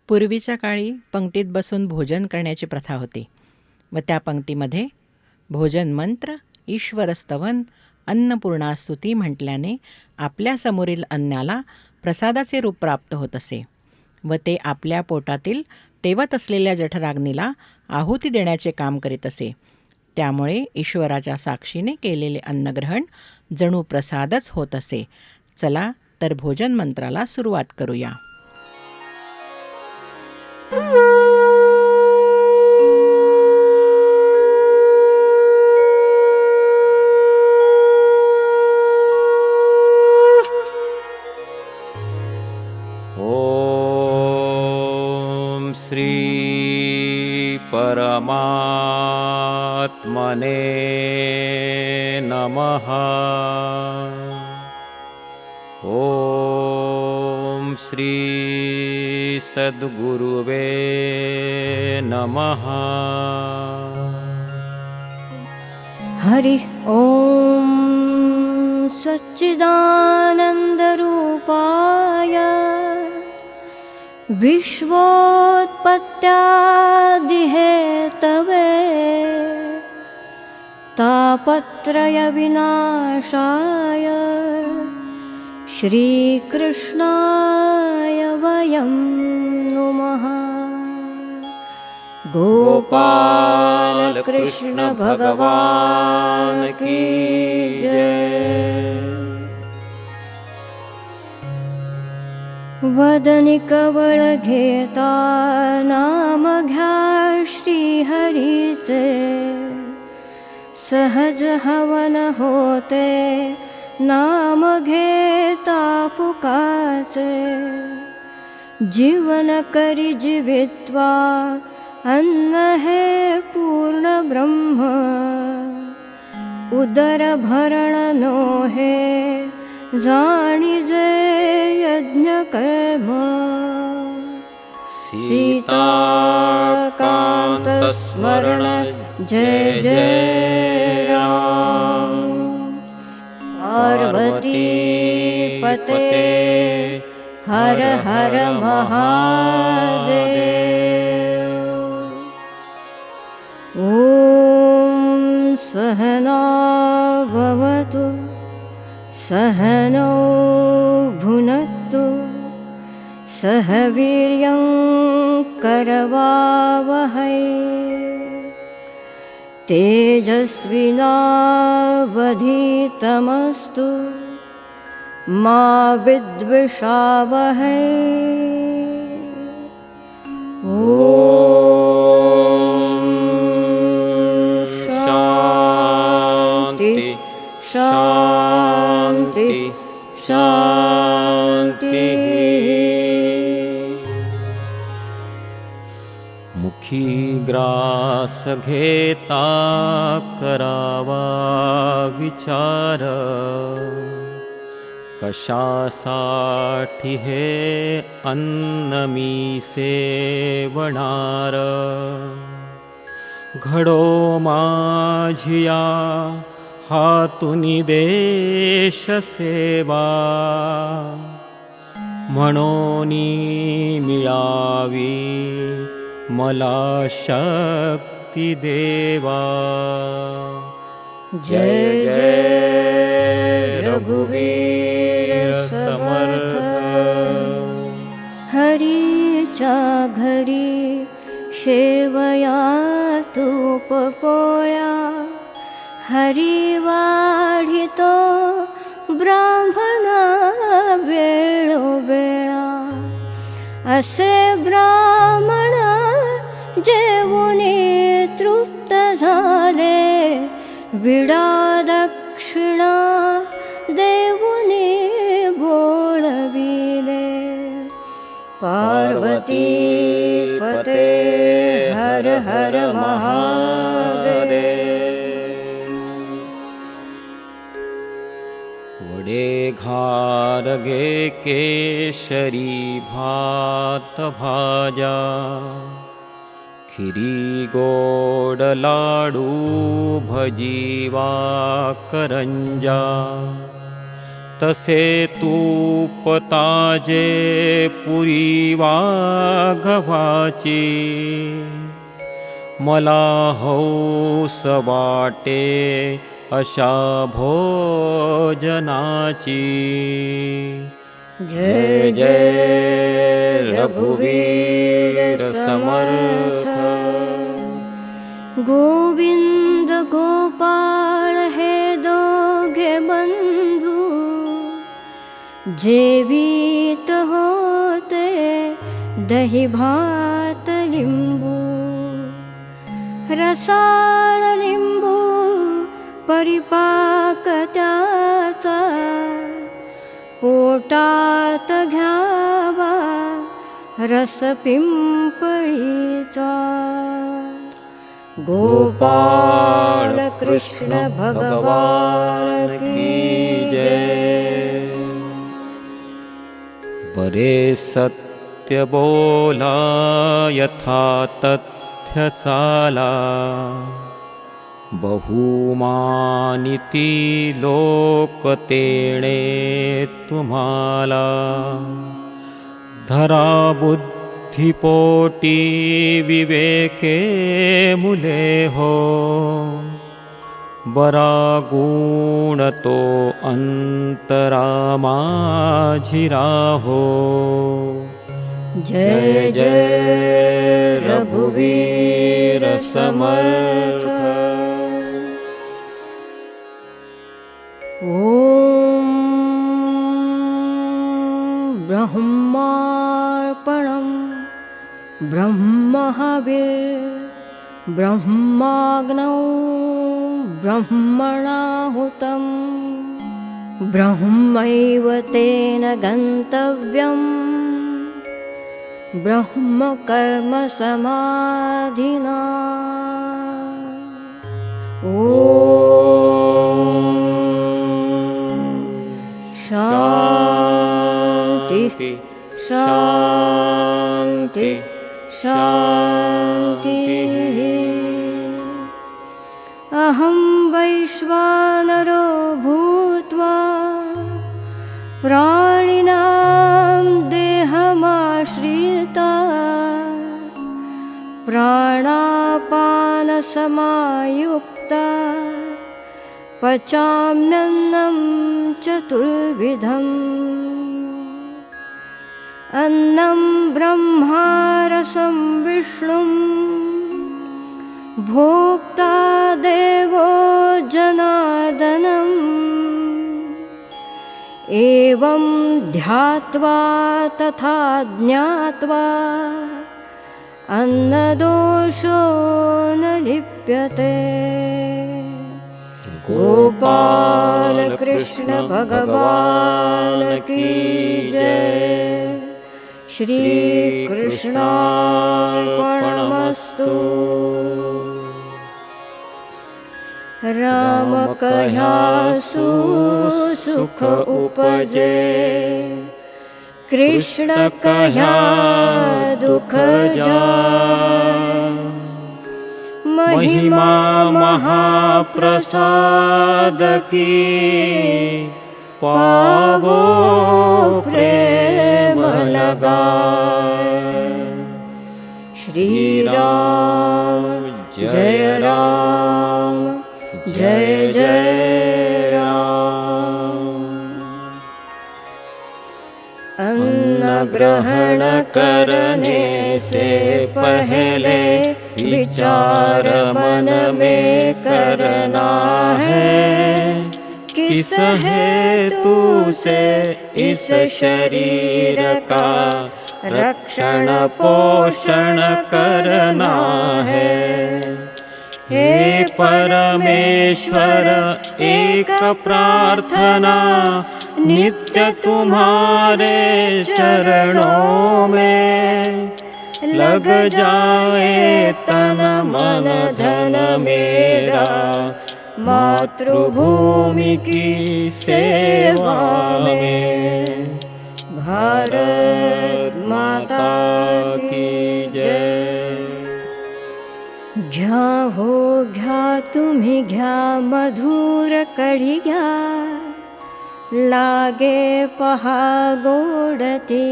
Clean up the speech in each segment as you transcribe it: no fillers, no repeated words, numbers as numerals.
पूर्वीच्या काळी पंक्तीत बसून भोजन करण्याची प्रथा होती व त्या पंक्तीमध्ये भोजन मंत्र, ईश्वरस्तवन, अन्नपूर्णास्तुती म्हटल्याने आपल्यासमोरील अन्नाला प्रसादाचे रूप प्राप्त होत असे व ते आपल्या पोटातील तेवत असलेल्या जठराग्नीला आहुती देण्याचे काम करीत असे. त्यामुळे ईश्वराच्या साक्षीने केलेले अन्नग्रहण जणू प्रसादच होत असे. चला तर भोजन मंत्राला सुरुवात करूया. ओम श्री परमात्मने नमः. ओम श्री सद्गुरुवे नमः. हरि ओम सच्चिदानन्दरूपाय विश्वोत्पत्त्यादिहेतवे तापत्रयविनाशाय श्रीकृष्णाय वयं नुमः. गोपाल कृष्ण भगवान की जय. वदनी कवळ घेता नाम घ्या श्रीहरीचे, सहज हवन होते नाम घेता फुकाचे. जीवन करी जीवित्वा अन्न हे पूर्ण ब्रह्म, उदर भरण नोहे जाणिजे यज्ञ कर्म. सीताकांत स्मरण जय जय राम. पार्वती पते हर हर महादेव. ओम सहना भवतु सहनौ भुनक्तु सह वीर्यं करवावहै. तेजस्विनावधीतमस्तु मा विद्विषावहै. शान्ति शान्ति शान्ति. मुखी ग्रास घेता करावा विचार, कशासाठी हे अन्न मी सेवणार. घडो माझिया हातुनी देश सेवा, म्हणोनी मिळावी मला शक्ती देवा. जय जय रघुवीर समर्थ. हरीच्या घरी शेवया तूप पोळ्या, हरी वाढितो ब्राह्मणा वेळोवेळा. असे ब्राह्मण जेवुनी तृप्त झाले, विडा दक्षिणा देवुनी बोलविले. पार्वती पते हर हर महादेव. वडे घारगे केशरी भात भाजा, खिरी गोड लाडू भजीवा करंजा. तसे तूपताजे पुरी वाघवाची मला हौस वाटे अशा भोजनाची जय जय रघुवीर समर्थ गोविंद गोपाळ हे दोघे बंधू जेवीत होते दही भात लिंबू रसाळ लिंबू परिपाक त्याचा पोटात घ्यावा रस पिंपळीचा गोपाळ कृष्ण भगवान की जय. बरे सत्य बोला यथा तथ्य चाला बहुमानिती लोक तेणे तुम्हाला धरा बुद्धिपोटी विवेके मुले हो बरा गुण तो अंतरा माझी राहो. जय जय रघुवीर समर्थ. ॐ ब्रह्मार्पणं ब्रह्महविः ब्रह्माग्नौ ब्रह्मणाहुतं ब्रह्मैव तेन गन्तव्यम् ब्रह्मकर्म समाधिना. ॐ शान्ति शान्ति शान्तिः. अहं वैश्वानरो भूत्वा प्राणिनां देहमाश्रिता प्राणापानसमायुक्ता पचाम्यन्नं चतुर्विधम्. अन्नं ब्रह्मा रसं विष्णुं भोक्ता देवो जनार्दनम्. एवं ध्यात्वा तथा ज्ञात्वा अन्नदोषो न लिप्यते. गोपाल कृष्ण भगवान की जय. श्री कृष्णार्पणमस्तु. राम कह्यासु सुख उपजे कृष्ण कह्या दुख जाय. महिमा महाप्रसाद की पावो प्रेम लगाए. श्री राम जय राम जय जय राम. अन्न ग्रहण करने से पहले विचार मन में करना है. किस हेतु से इस शरीर का रक्षण पोषण करना है. हे परमेश्वर एक प्रार्थना नित्य तुम्हारे चरणों में लग जाए तन मन धन मेरा मातृभूमि की सेवा में. भारत माता की जय. घ्या हो घ्या तुम्ही घ्या मधुर कढी घ्या लागे पहा गोडती,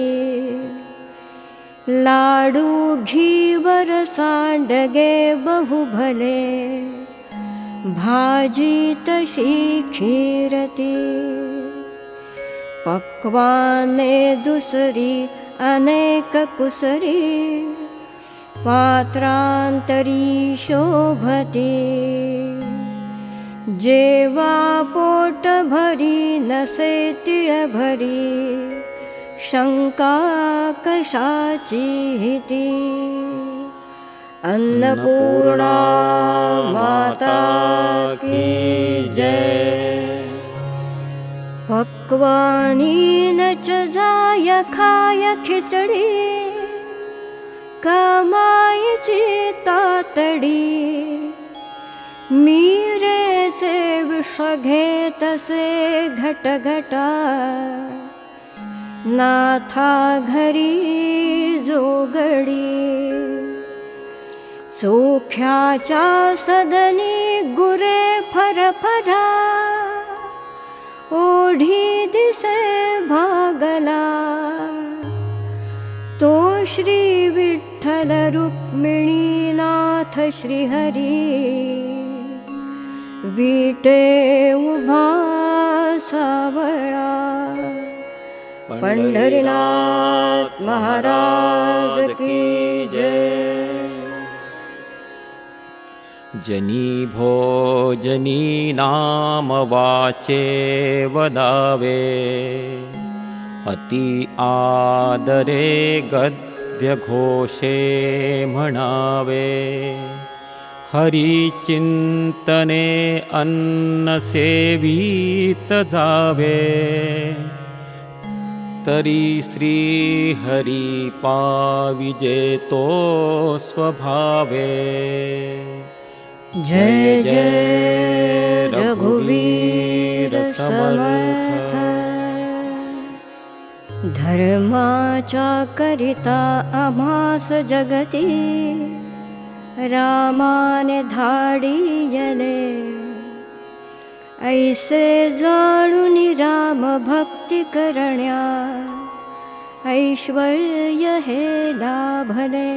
लाडू घीवर सांडगे बहु भले, भाजी तशी खीरती, पक्वाने दुसरी अनेक कुसरी, पात्रांतरी शोभती, जेवा पोट भरी नसे तिळ भरी, शंका कशाची ती, अन्नपूर्णा माता की जय। पक्वानी नच जाय खाय खिचडी, कमाईची तातडी, मीरेचे विष घेतसे घटघटा, नाथा घरी जोगडी, चोख्याच्या सदनी गुरे फरफरा, ओढी दिसे भागला, तो श्री विठ्ठल रुक्मिणीनाथ श्रीहरी, विटे उभा सावळा, पंढरीनाथ महाराज की जय। जनी भोजनी नाम वाचे वदावे, अति आदरे गद्य घोषे म्हणावे, हरी चिंतने अन्न सेवित जावे, तरी श्री हरी पाविजे तो स्वभावे। जय जय रघुवीर समर्थ, धर्माच्या करिता आम्हास जगती, रामाने धाडियले, ऐसे जाणूनी राम भक्ती करण्या, ऐश्वर्य हे लाभले।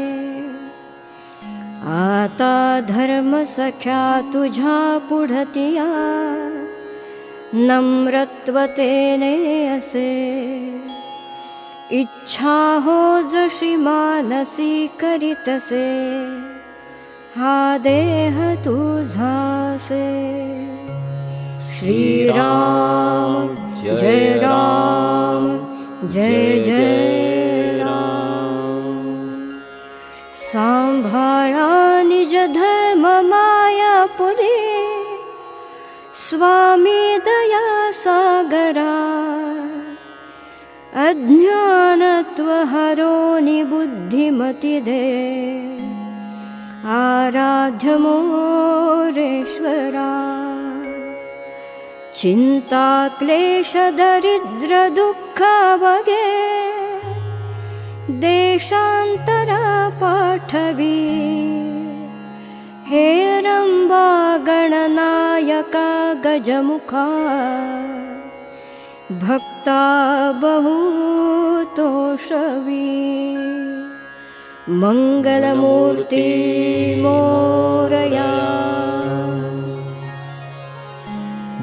आता धर्म सख्या तुझ्या पुढतिया, नम्रत्वतेने असे, इच्छा हो जशी मानसी करीतसे, हा देह तुझासे। श्रीराम जय राम जय जय राम। सांभाळा निज धर्म मायापुरी, स्वामी दया सागरा, अज्ञानत्व हरोनि बुद्धिमती दे, आराध्य मोरेश्वरा। चिंता क्लेश दरिद्र दुःख बगे, देशांतरा पाठवी, हे रंबा गणनायका गजमुखा, भक्ता बहु तोषवी। मंगलमूर्ती मोरया,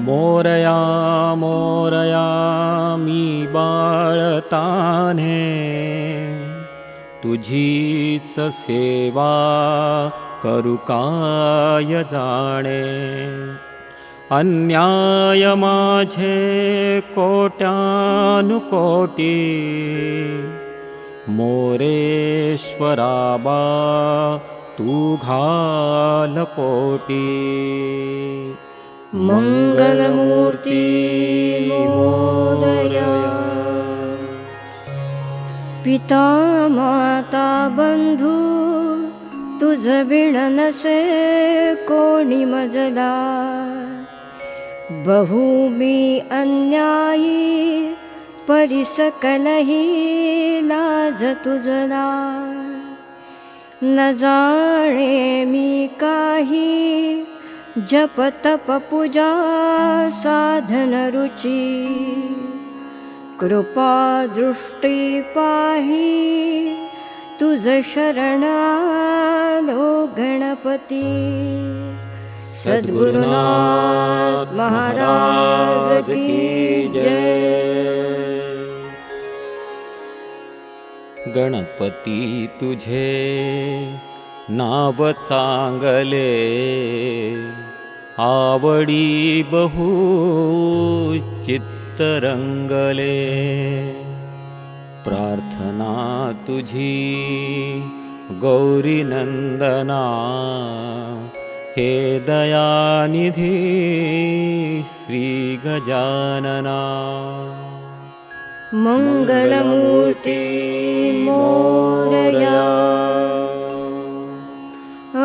मोरया मोरया मी बाळताने, तुझीच सेवा करू काय जाणे। अन्याय माझे कोट्यानुकोटी, मोरेश्वराबा तू घाल पोटी। मंगलमूर्ती मोरया। पिता माता बंधू तुझ बिन नसे कोणी मजला, बहु मी अन्यायी परिसकलही लाज तुझला। न जाणे मी काही जप तप पूजा साधन रुची, कृपा दृष्टी पाही तुझ शरण आलो गणपती. सद्गुरुनाथ महाराज की जय. गणपती तुझे नाव चांगले, आवडी बहु चित्तरंगले. प्रार्थना तुझी गौरी नंदना, हे दयानिधी श्री गजानना. मंगलमूर्ती मोरया,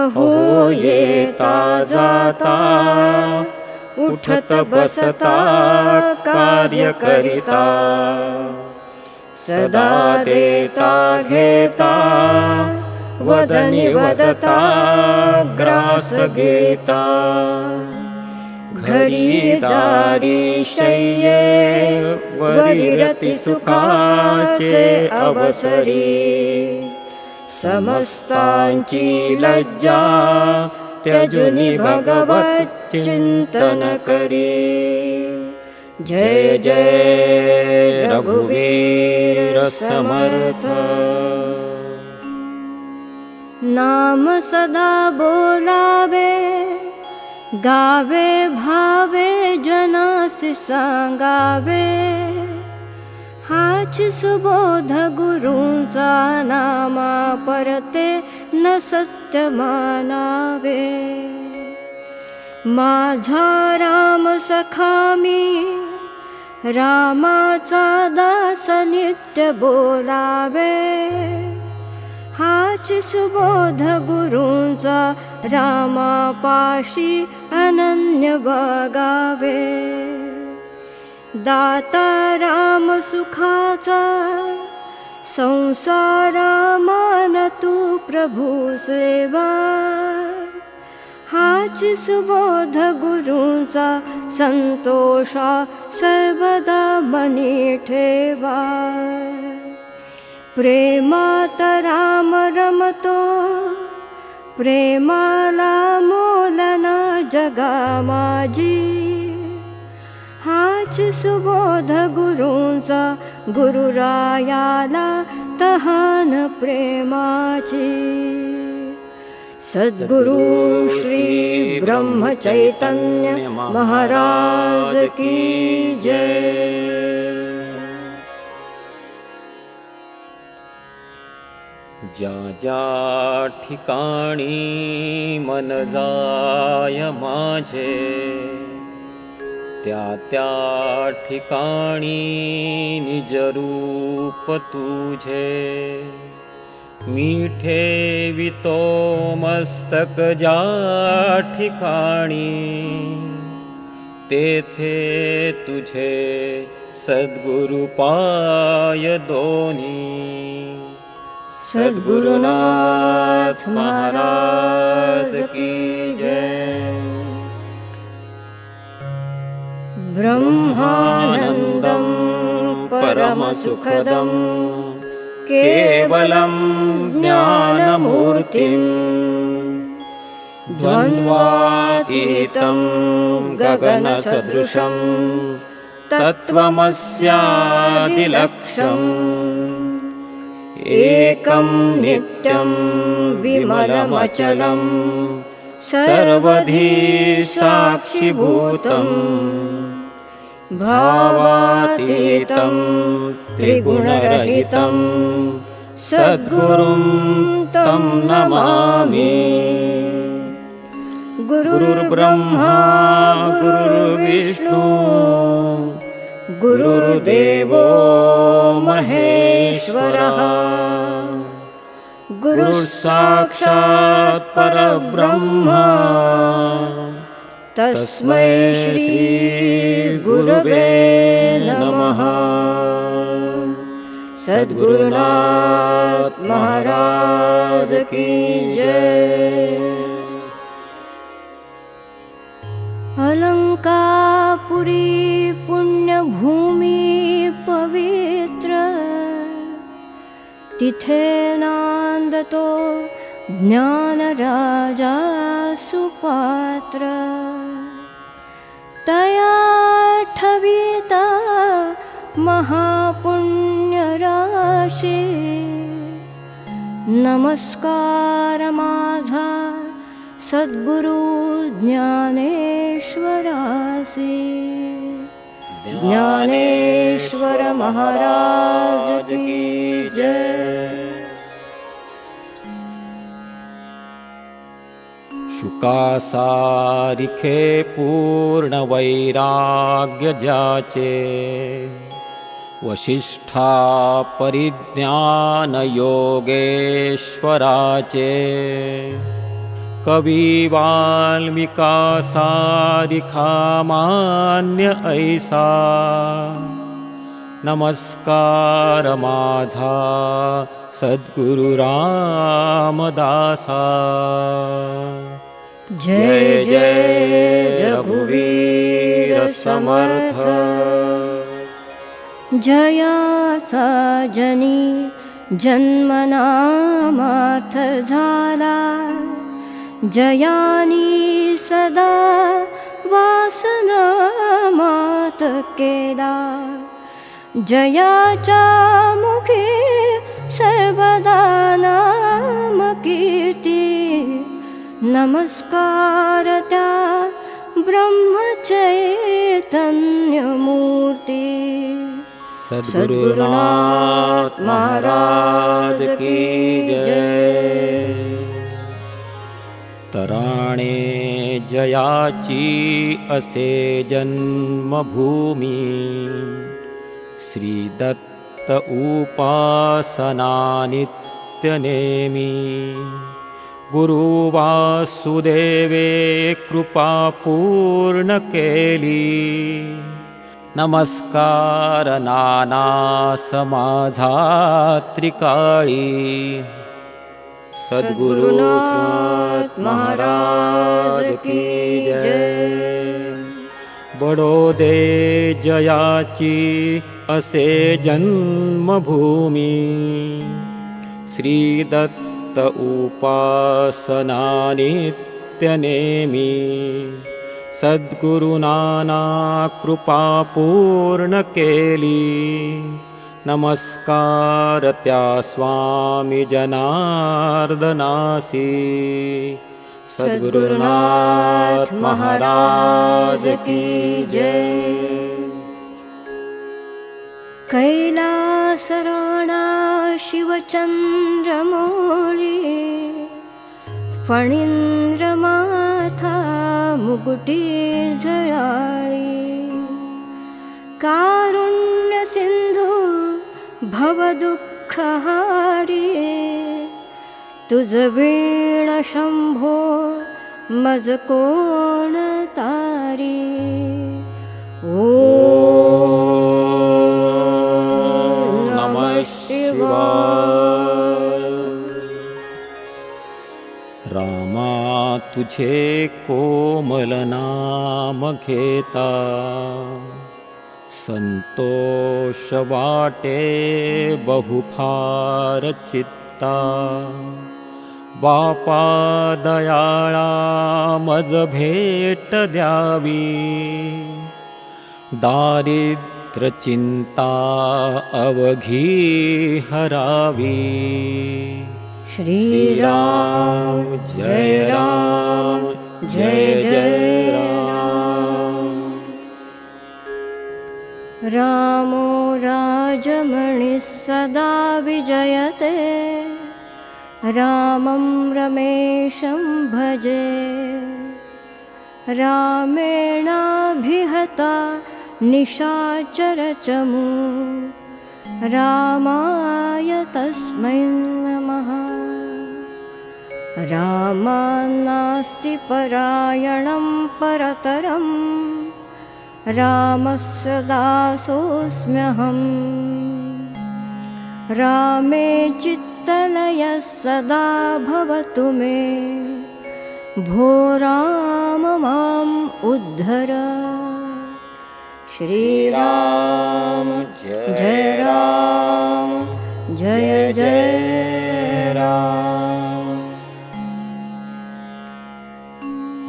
अहो येता जाता उठत बसता कार्य करिता. सदा देता घेता वदनी वदता ग्रास गिळता. घरी दारी शय्ये वरी रती सुखाचे अवसरी. समस्तांची लज्जा त्यजुनी भगवत चिंतन करी. जय जय रघुवीर समर्थ. नाम सदा बोलावे, गावे भावे जनासी सांगावे. हाच सुबोध गुरूंचा नामा परते न सत्य मानावे. माझा राम सखा मी, रामाचा दास नित्य बोलावे. हाच सुबोध गुरूंचा रामापाशी अनन्य बगावे. दाता राम सुखाचा, संसारा मान तू प्रभू सेवा. हाच सुबोध गुरूंचा संतोषा सर्वदा मनी ठेवा. प्रेमात राम रमतो, प्रेमाला मोलना जगा माझी. हाच सुबोध गुरूंचा गुरुरायाला तहान प्रेमाची. सद्गुरु श्री ब्रह्म चैतन्य महाराज की जय. ज्या ज्या ठिकाणी मन जाय माझे, त्या त्या ठिकाणी निज रूप तुझे. मी ठेवितो मस्तक ज्या ठिकाणी, तेथे तुझे सद्गुरु पाय दोन्ही. सद्गुरुनाथ महाराज की जय. ब्रह्मानंदं परमसुखदं केवलं ज्ञानमूर्तिं. द्वन्द्वातीतं गगनसदृशं तत्त्वमस्यादिलक्ष्यम्. एकं नित्यं विमलमचलं सर्वधी साक्षिभूतम्. भावातीतं त्रिगुणरहितं सद्गुरुं तं नमामि. गुरुर्ब्रह्मा गुरुर्विष्णु गुरुर्देवो महेश्वरः. गुरुस्साक्षात् परब्रह्म तस्मै श्री गुरवे नमः. सद्गुरुनाथ महाराज की जय. तिथेनान्दतो ज्ञानराजा सुपात्र तया ठविता महापुण्यराशी नमस्कार माझा सद्गुरु ज्ञानेश्वरासी ज्ञानेश्वर महाराज की जय। शुकासारिखे पूर्ण वैराग्य ज्याचे वशिष्ठा परिज्ञान योगेश्वराचे कवी वाल्मिका सारिखा मान्य ऐसा नमस्कार माझा सद्गुरु रामदासा। जय जय रघुवीर समर्थ जयाचा जनी जन्मनामार्थ झाला जयानी सदा वासना मात केला जयाच्या मुखे सर्वदा नाम कीर्ती नमस्कार त्या ब्रह्मचैतन्यमूर्ती सद्गुरुनाथ महाराज की जय। तराणे जयाची असे जन्मभूमी श्री दत्त उपासना नित्यनेमी गुरु वासुदेवे कृपा पूर्ण केली नमस्कार नाना समाजा त्रिकाळी सद्गुरुनाथ महाराज की जय। बडोदे जयाची असे जन्मभूमी श्री दत्त उपासना नित्यनेमी सद्गुरु नाना कृपा पूर्ण केली नमस्कार त्या स्वामी जनार्दनासी सद्गुरुनाथ महाराज की जय। कैलासराणा शिवचंद्रमौळी फणींद्रमाथा मुकुटी झळाळी कारुण्य सिंधू भवदुःखहारी तुझ वीण शंभो मज कोण तारी ओ नमः शिवाय। रामा तुझे कोमल नाम घेता संतोष वाटे बहुफार चित्ता बापा दयाळा मज भेट द्यावी दारिद्र चिंता अवघी हरावी श्रीराम जय राम जय जय राम। रामो राजमणि सदा विजयते रामं रमेशं भजे रामेणाभिहता निशाचरचमू रामाय तस्मै नमः। रामान्नास्ति परायणं परतरं रामस्य दासोऽस्म्यहम् रामे चित्तलयः सदा भवतु मे भो राम माम् उद्धर। श्रीराम जय राम जय जय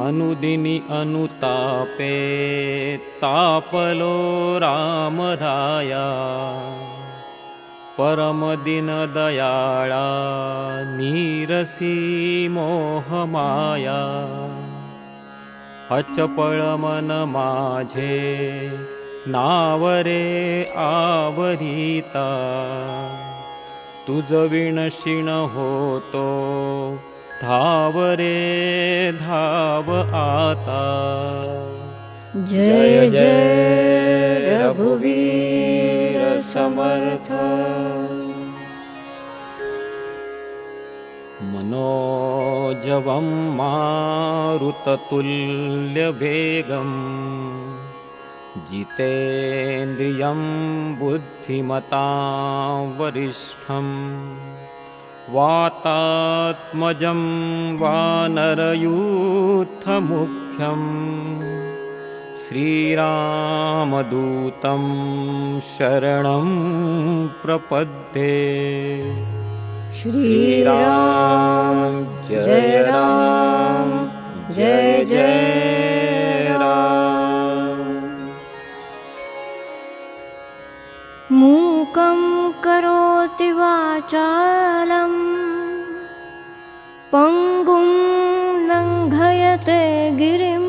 अनुदिनी अनुतापे तापलो रामराया परमदिन दयाळा नीरसी मोहमाया अचपळ मन माझे नावरे आवरिता तुझ विणशिण होतो धावरे धाव आता जय जय रघुवीर समर्थ मनोजवं मारुततुल्यवेगम् जितेन्द्रियं बुद्धिमतां वरिष्ठं वातात्मजं वानरयूथमुख्यं श्रीरामदूतं शरणं प्रपद्ये श्रीराम जय राम जय जय राम मूकं करोति वाचालं पङ्गुं लङ्घयते गिरिं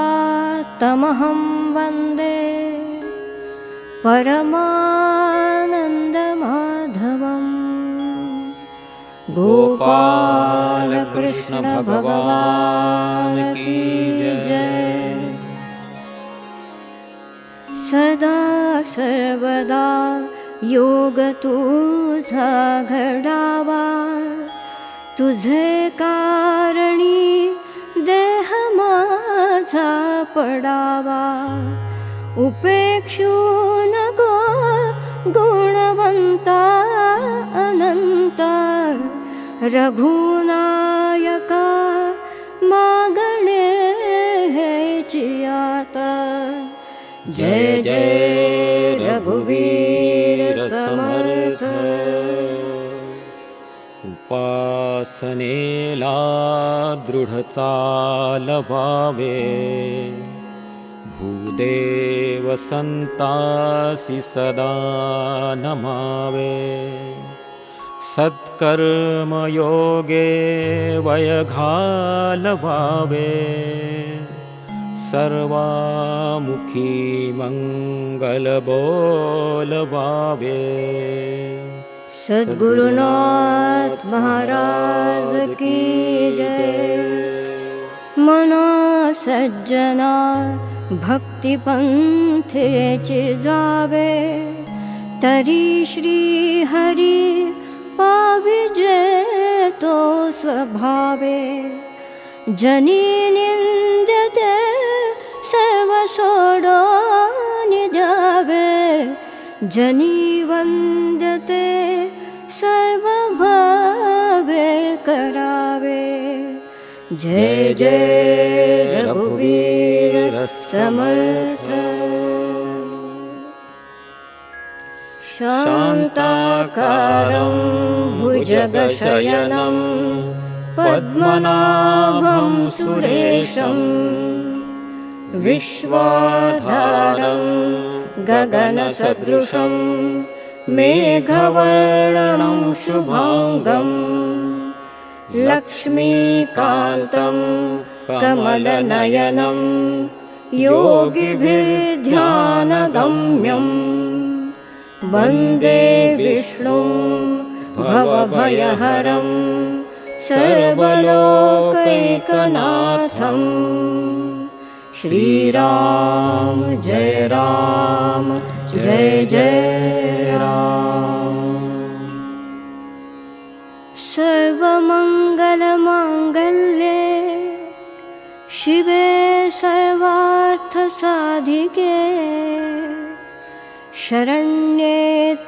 यत्कृपातमहं वन्दे परमानन्दमाधवम् गोपालकृष्ण भगवान की जय। सदा सर्वदा योग तुझा घडावा तुझे कारणी देह माझा पडावा उपेक्षू नको गुणवंता अनंता रघुनायका मागणे हेची आता जय जय रघुवीर समर्थ उपासनेला दृढ चालवावे भूदेव संतासी सदा नमावे सत्कर्मयोगे वय घालवावे सर्वामुखी मंगल बोलवावे सद्गुरुनाथ महाराज की जय। मना सज्जना भक्ति पंथेची जावे तरी श्री हरी पाविजे तो स्वभावे जनी निंदते सर्व सोडून जावे जनी वंदते सर्व भावे करावे जय जय रघुवीर समर्थ शान्ताकारं भुजगशयनं पद्मनाभं सुरेशं विश्वाधारं गगनसदृशं मेघवर्णं शुभांगं लक्ष्मीकान्तं कमलनयनं योगिभिर्ध्यानगम्यं वन्दे विष्णुं भवभयहरं सर्वलोकैकनाथं श्रीराम जय राम जय जय राम। सर्वमङ्गलमाङ्गल्ये शिवे सर्वार्थसाधिके शरण्ये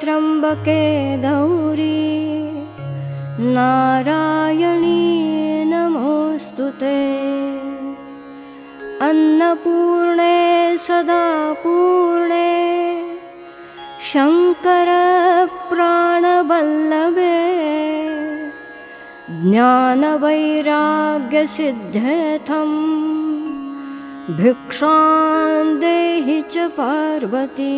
त्र्यम्बके गौरी नारायणी नमोस्तुते अन्नपूर्णे सदा पूर्णे शंकर प्राणवल्लभे ज्ञानवैराग्यसिद्ध्यर्थं भिक्षां देहि च पार्वती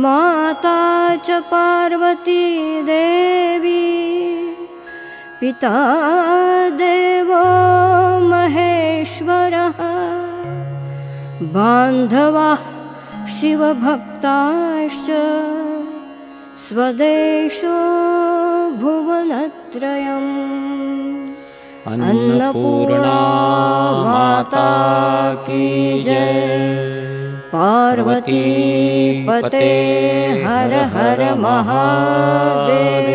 माता च पार्वती देवी पिता देवो महेश्वरः बान्धवाः शिवभक्ताश्च स्वदेशो भुवनत्रयम् अन्नपूर्णा माता की जय। पार्वती पते हर हर महादेव।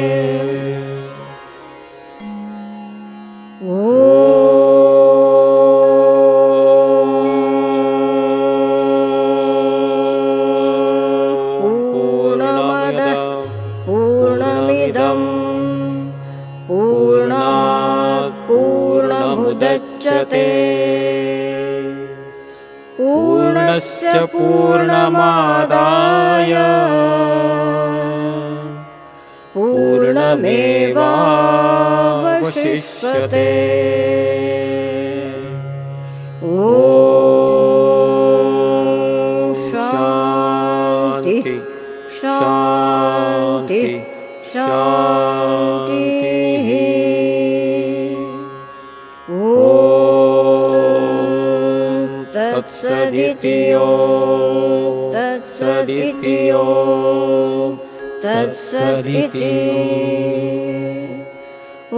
पूर्णमदः पूर्णमिदं पूर्णात् पूर्णमुदच्यते पूर्णस्य पूर्णमादाय पूर्णमेवावशिष्यते। ॐ शान्ति शान्ति शान्तिः। ॐ तत्सदिति तत्सदिति। ॐ